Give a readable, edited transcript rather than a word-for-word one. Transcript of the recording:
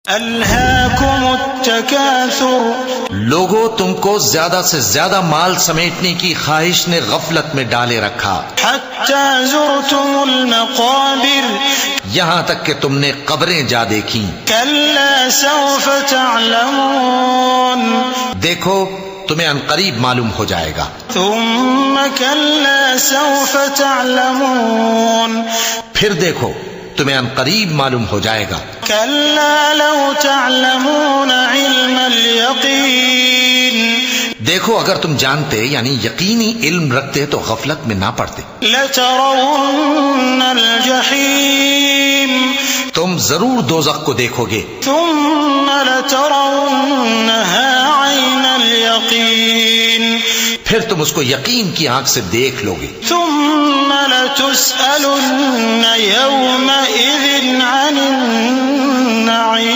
الہاکم التکاثر، لوگوں تم کو زیادہ سے زیادہ مال سمیٹنے کی خواہش نے غفلت میں ڈالے رکھا، حتی زرتم المقابر، یہاں تک کہ تم نے قبریں جا دیکھیں۔ کلا سوف تعلمون، دیکھو تمہیں عنقریب معلوم ہو جائے گا۔ ثم کلا سوف تعلمون، پھر دیکھو تمہیں عنقریب معلوم ہو جائے گا۔ کلا لو تعلمون علم الیقین، دیکھو اگر تم جانتے یعنی یقینی علم رکھتے تو غفلت میں نہ پڑتے۔ لترون الجحیم، تم ضرور دوزخ کو دیکھو گے۔ ثم لترونها عین الیقین، پھر تم اس کو یقین کی آنکھ سے دیکھ لو گے۔ ثم لتسألن یومئذ عن النعیم۔